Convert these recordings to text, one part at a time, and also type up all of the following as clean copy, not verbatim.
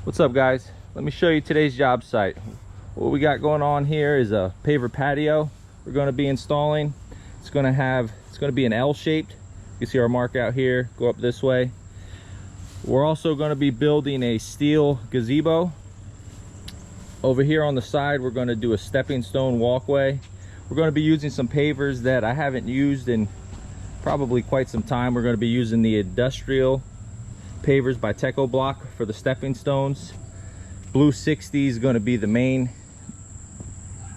What's up, guys? Let me show you today's job site. What we got going on here is a paver patio we're going to be installing. It's going to be an L-shaped. You can see our mark out here, go up this way. We're also going to be building a steel gazebo. Over here on the side, we're going to do a stepping stone walkway. We're going to be using some pavers that I haven't used in probably quite some time. We're going to be using the industrial pavers by Techo Bloc for the stepping stones. Blue 60 is going to be the main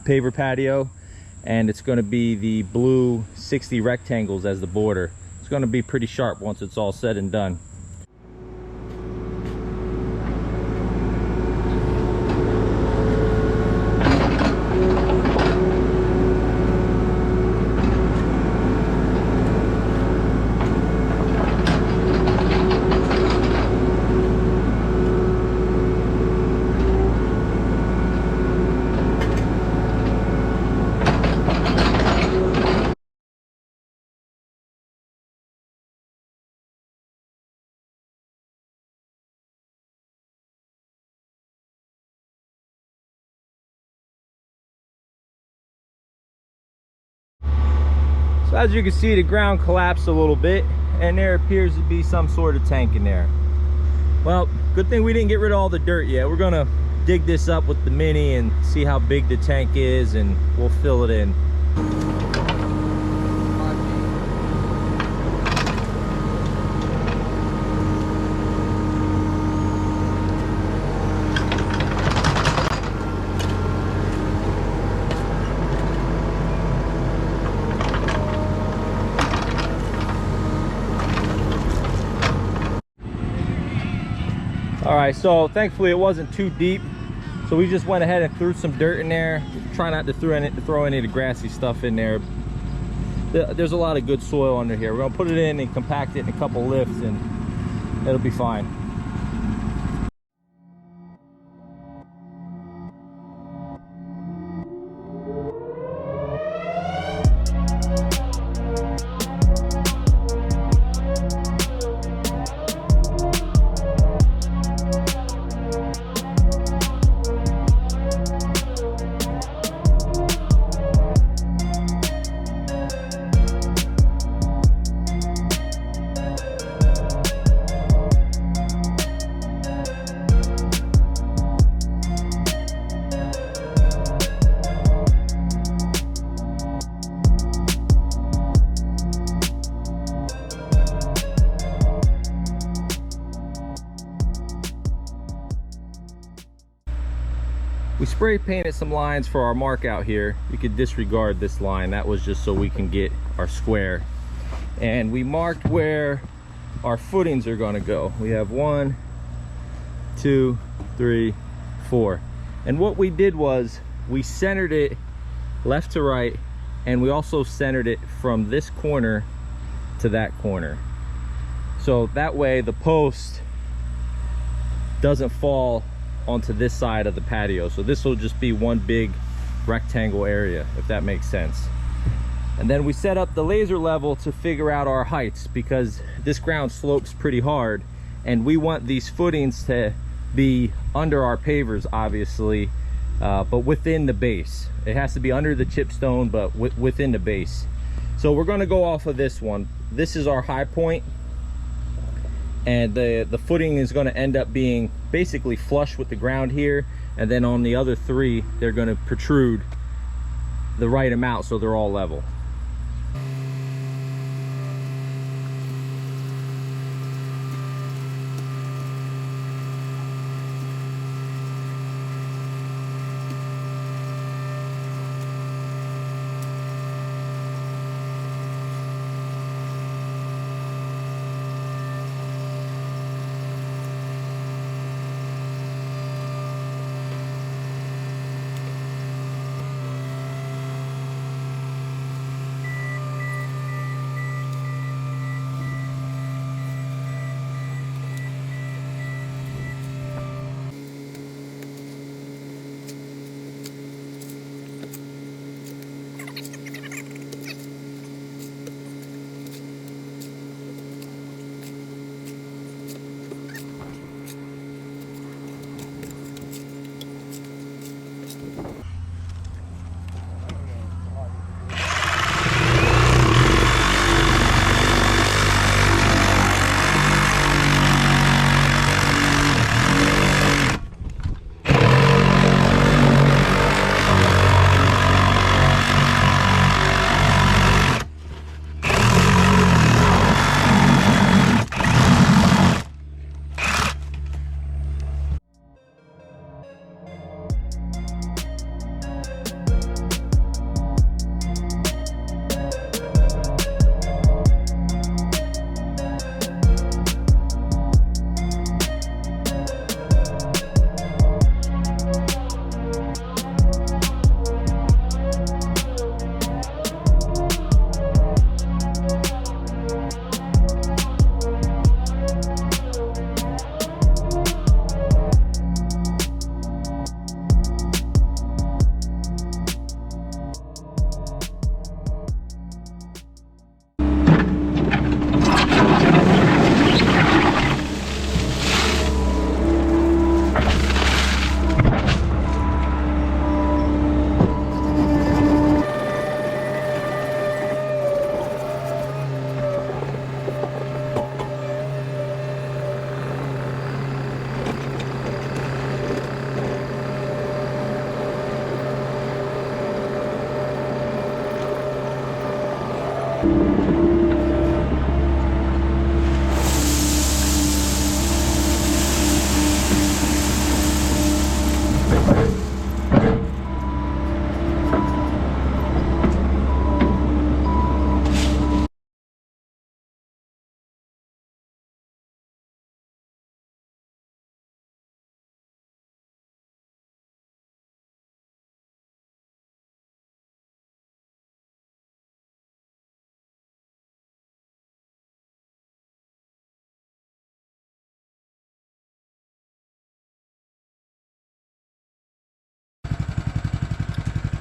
paver patio, and it's going to be the blue 60 rectangles as the border. It's going to be pretty sharp once it's all said and done. So as you can see, the ground collapsed a little bit and there appears to be some sort of tank in there. Well, good thing we didn't get rid of all the dirt yet. We're gonna dig this up with the Mini and see how big the tank is, and we'll fill it in. All right, so thankfully it wasn't too deep, so we just went ahead and threw some dirt in there. Try not to throw any of the grassy stuff in there. There's a lot of good soil under here. We're gonna put it in and compact it in a couple lifts and it'll be fine. We spray painted some lines for our mark out here. You could disregard this line. That was just so we can get our square. And we marked where our footings are gonna go. We have 1, 2, 3, 4. And what we did was we centered it left to right, and we also centered it from this corner to that corner. So that way the post doesn't fall onto this side of the patio. So this will just be one big rectangle area, if that makes sense. And then we set up the laser level to figure out our heights, because this ground slopes pretty hard and we want these footings to be under our pavers, obviously, but within the base. It has to be under the chipstone, but within the base. So we're going to go off of this one. This is our high point, and the footing is going to end up being basically flush with the ground here, and then on the other 3 they're going to protrude the right amount so they're all level.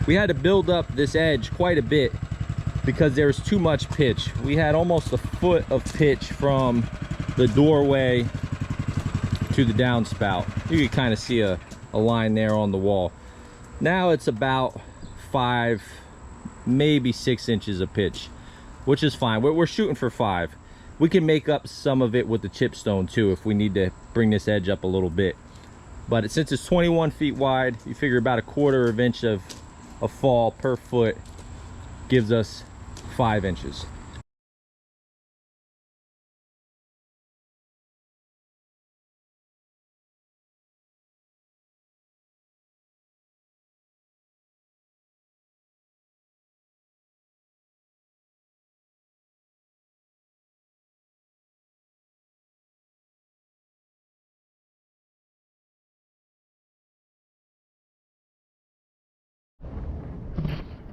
We had to build up this edge quite a bit because there was too much pitch. We had almost a foot of pitch from the doorway to the downspout. You can kind of see a line there on the wall. Now it's about 5, maybe 6 inches of pitch, which is fine. We're shooting for 5. We can make up some of it with the chipstone too if we need to bring this edge up a little bit. But since it's 21 feet wide, you figure about 1/4 inch of fall per foot gives us 5 inches.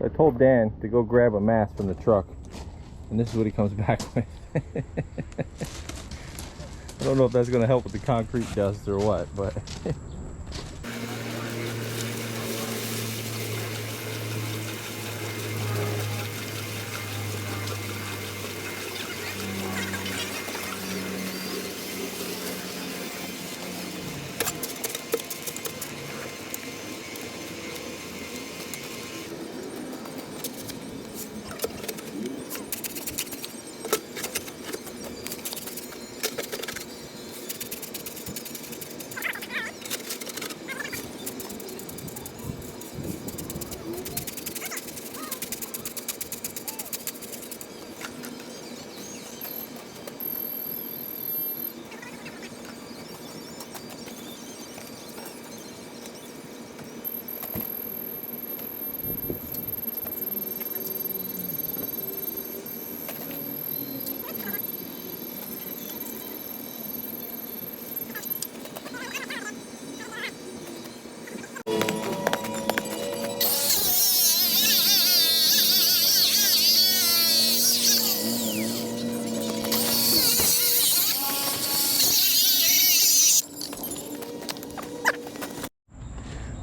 I told Dan to go grab a mask from the truck, and this is what he comes back with. I don't know if that's going to help with the concrete dust or what, but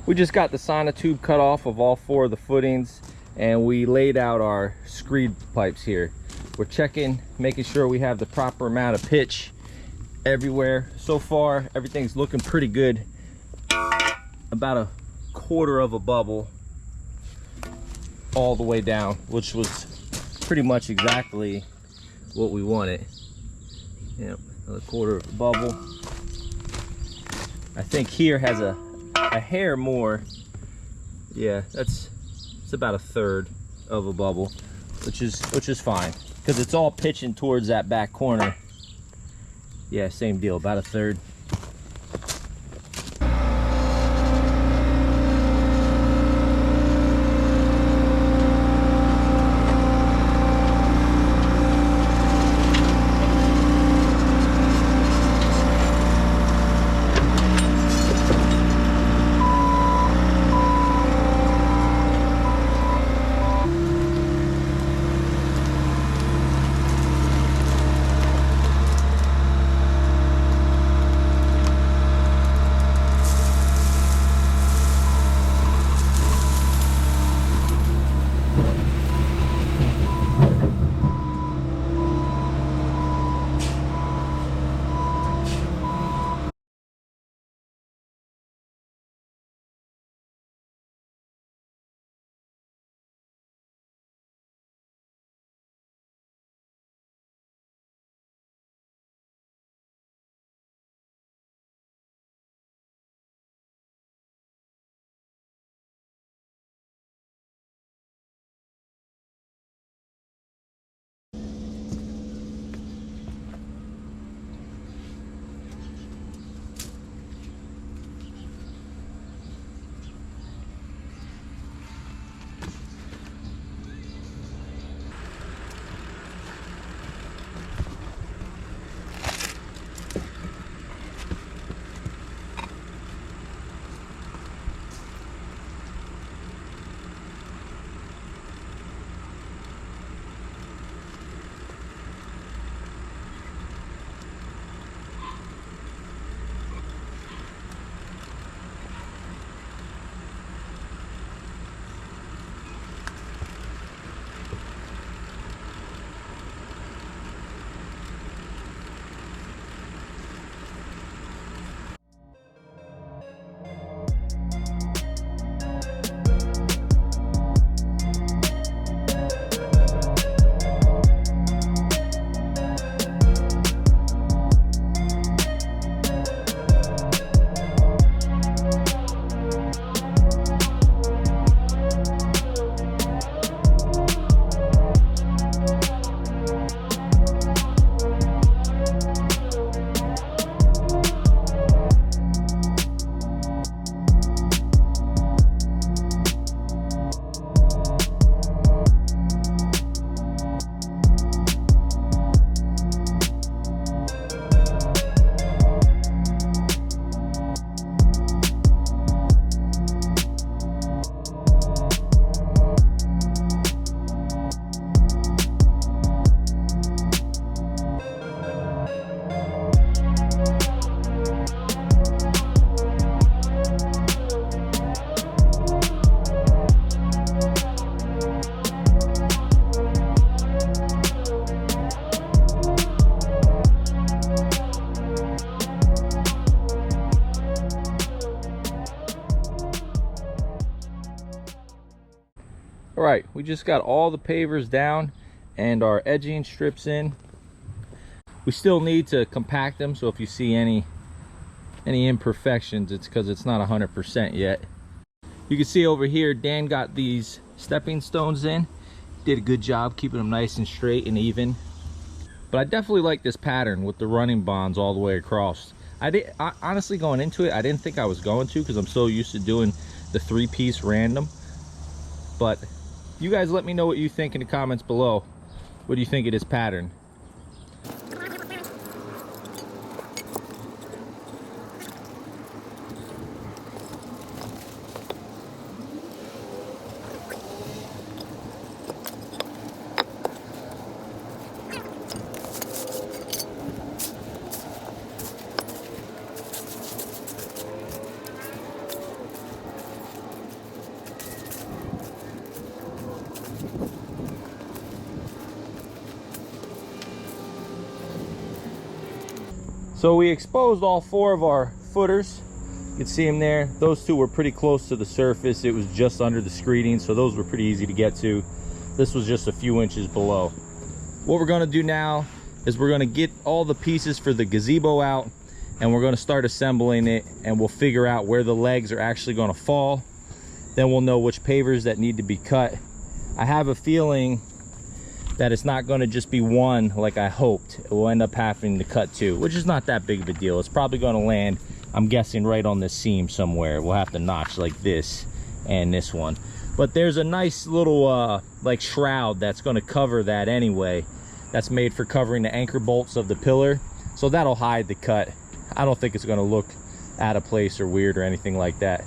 we just got the sonotube cut off of all 4 of the footings, and we laid out our screed pipes here. We're checking, making sure we have the proper amount of pitch everywhere. So far, everything's looking pretty good. About 1/4 of a bubble all the way down, which was pretty much exactly what we wanted. Yep, another 1/4 of a bubble. I think here has a hair more. Yeah, it's about 1/3 of a bubble, which is fine because it's all pitching towards that back corner. Yeah, same deal, about 1/3. All right, we just got all the pavers down and our edging strips in. We still need to compact them, so if you see any imperfections, it's because it's not 100% yet. You can see over here, Dan got these stepping stones in. Did a good job keeping them nice and straight and even. But I definitely like this pattern with the running bonds all the way across. Honestly, going into it, I didn't think I was going to, because I'm so used to doing the 3-piece random. But you guys let me know what you think in the comments below. What do you think of this pattern? So we exposed all 4 of our footers. You can see them there. Those 2 were pretty close to the surface. It was just under the screeding, so those were pretty easy to get to. This was just a few inches below. What we're gonna do now is we're gonna get all the pieces for the gazebo out, and we're gonna start assembling it, and we'll figure out where the legs are actually gonna fall. Then we'll know which pavers that need to be cut. I have a feeling that it's not going to just be one like I hoped. We'll end up having to cut 2, which is not that big of a deal. It's probably going to land, I'm guessing, right on this seam somewhere. We'll have to notch like this and this one. But there's a nice little like shroud that's going to cover that anyway. That's made for covering the anchor bolts of the pillar. So that'll hide the cut. I don't think it's going to look out of place or weird or anything like that.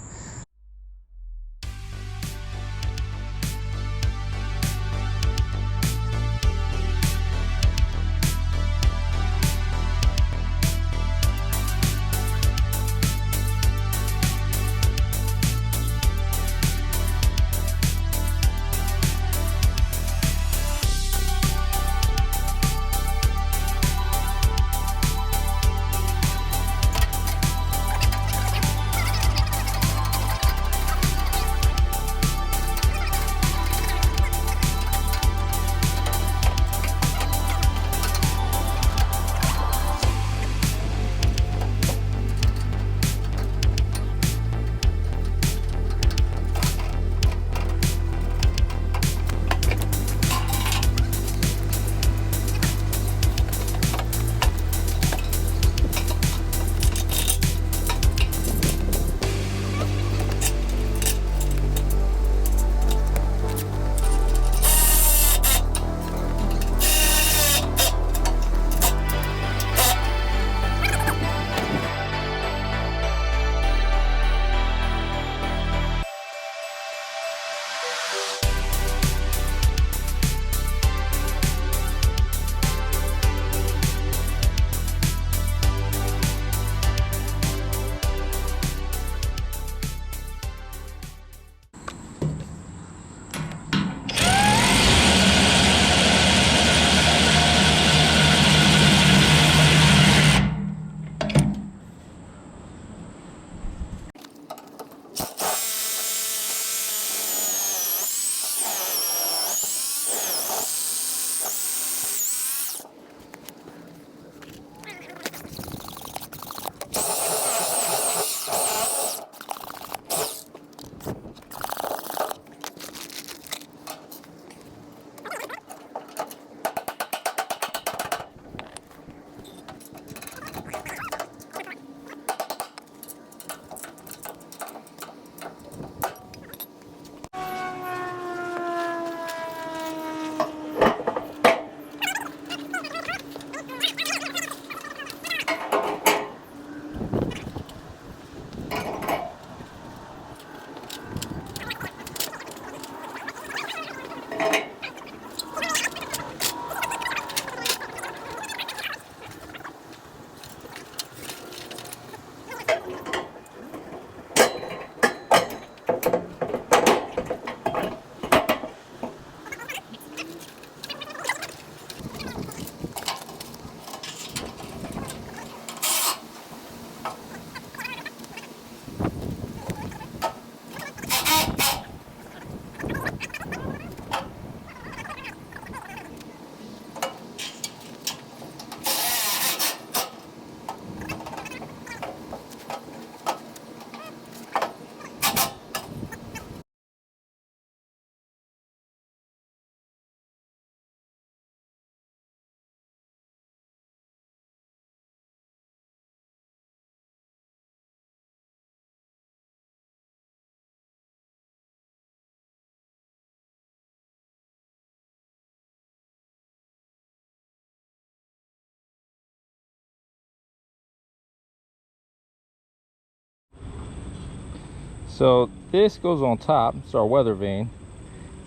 So this goes on top. It's our weather vane,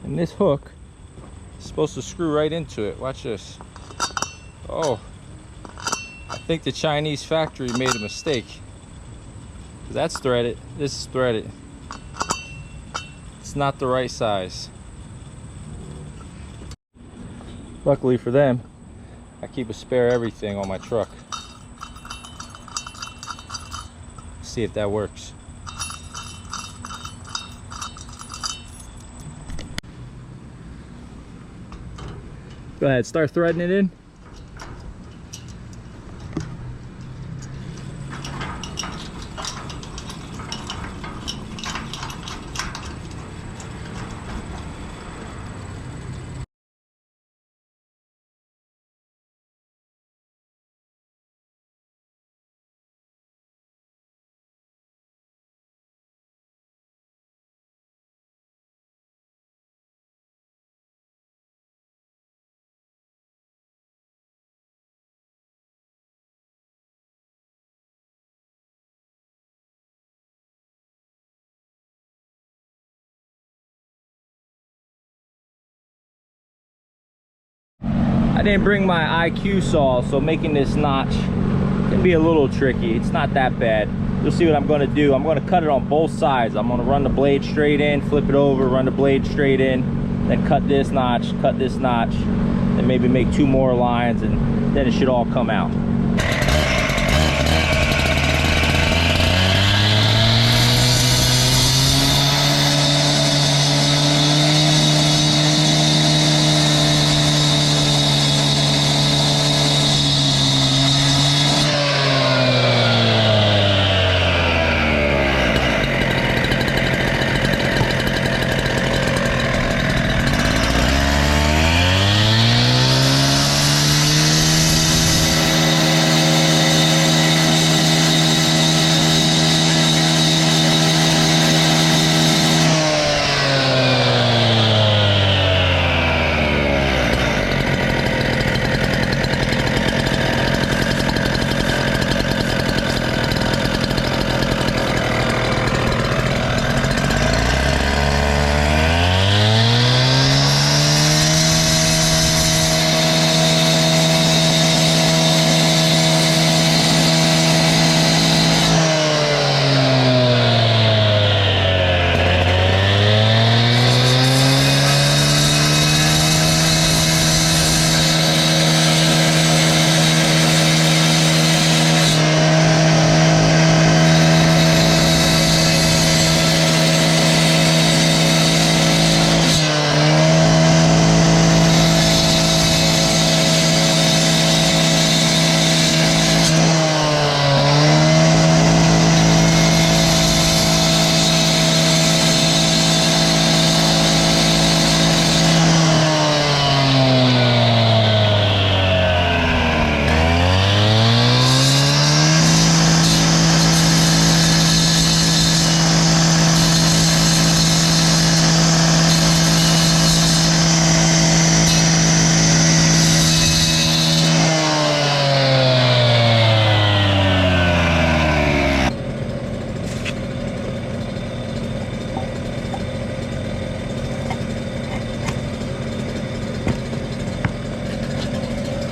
and this hook is supposed to screw right into it. Watch this. Oh, I think the Chinese factory made a mistake. That's threaded. This is threaded. It's not the right size. Luckily for them, I keep a spare everything on my truck. See if that works. Go ahead, start threading it in. I didn't bring my IQ saw, so making this notch can be a little tricky. It's not that bad. You'll see what I'm going to do. I'm going to cut it on both sides. I'm going to run the blade straight in, flip it over, run the blade straight in, then cut this notch, and maybe make 2 more lines, and then it should all come out.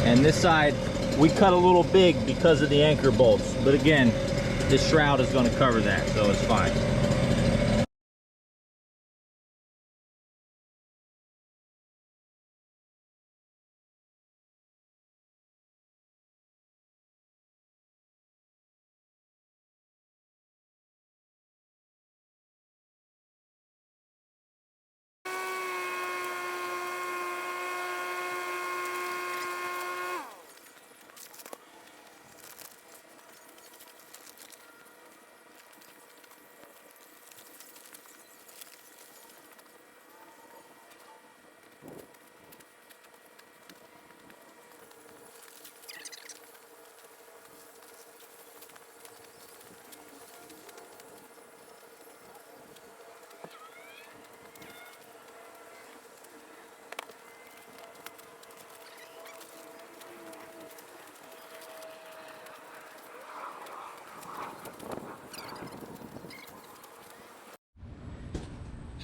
And this side, we cut a little big because of the anchor bolts. But again, this shroud is going to cover that, so it's fine.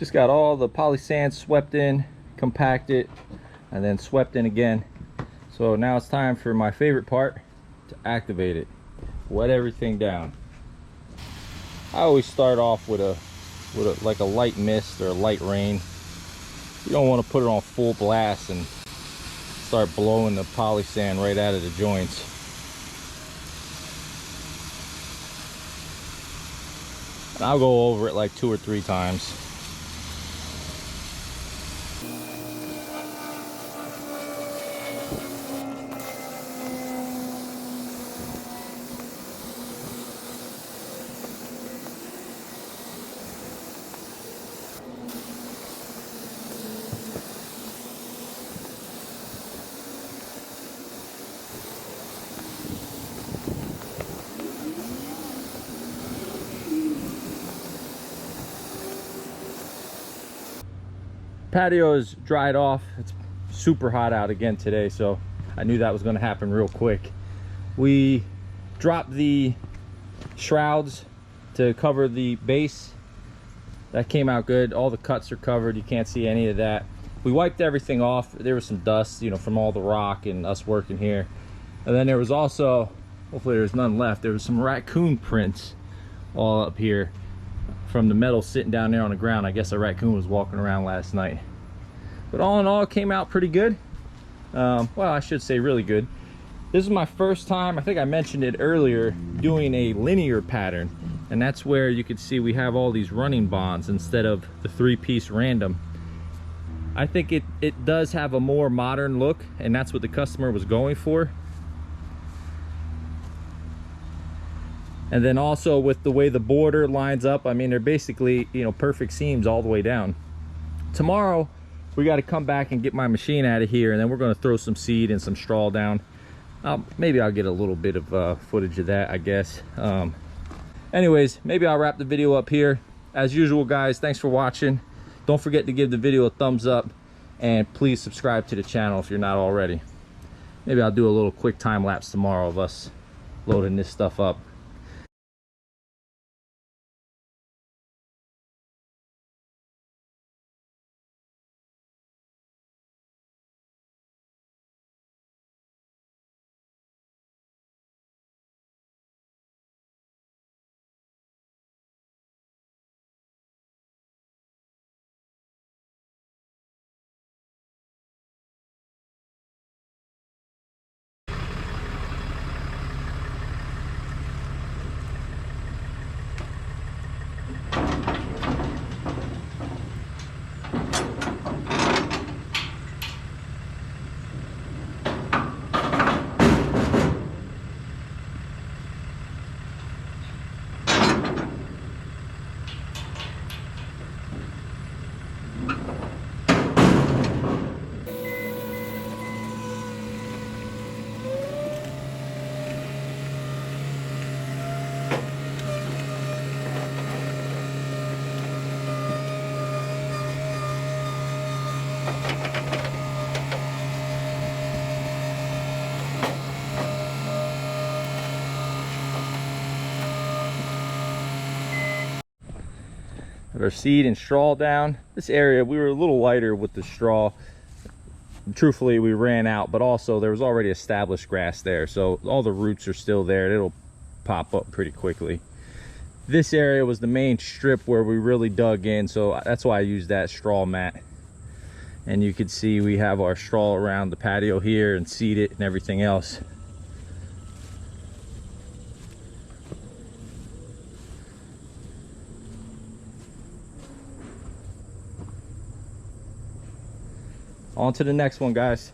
Just got all the poly sand swept in, compacted, and then swept in again. So now it's time for my favorite part, to activate it. Wet everything down. I always start off with like a light mist or a light rain. You don't want to put it on full blast and start blowing the poly sand right out of the joints. And I'll go over it like 2 or 3 times. Patio is dried off. It's super hot out again today, so I knew that was going to happen real quick. We dropped the shrouds to cover the base. That came out good. All the cuts are covered. You can't see any of that. We wiped everything off. There was some dust, you know, from all the rock and us working here. And then there was also, hopefully there's none left, there was some raccoon prints all up here from the metal sitting down there on the ground. I guess a raccoon was walking around last night. But all in all, it came out pretty good. Well, I should say really good. This is my first time, I think I mentioned it earlier, doing a linear pattern. And that's where you can see we have all these running bonds instead of the 3-piece random. I think it does have a more modern look, and that's what the customer was going for. And then also with the way the border lines up, I mean, they're basically, you know, perfect seams all the way down. Tomorrow, we got to come back and get my machine out of here, and then we're going to throw some seed and some straw down. Maybe I'll get a little bit of footage of that, I guess. Anyways, maybe I'll wrap the video up here. As usual, guys, thanks for watching. Don't forget to give the video a thumbs up, and please subscribe to the channel if you're not already. Maybe I'll do a little quick time lapse tomorrow of us loading this stuff up. Our seed and straw down. This area, we were a little lighter with the straw. Truthfully, we ran out, but also there was already established grass there, so all the roots are still there. It'll pop up pretty quickly. This area was the main strip where we really dug in, so that's why I used that straw mat. And you can see we have our straw around the patio here and seeded and everything else. On to the next one, guys.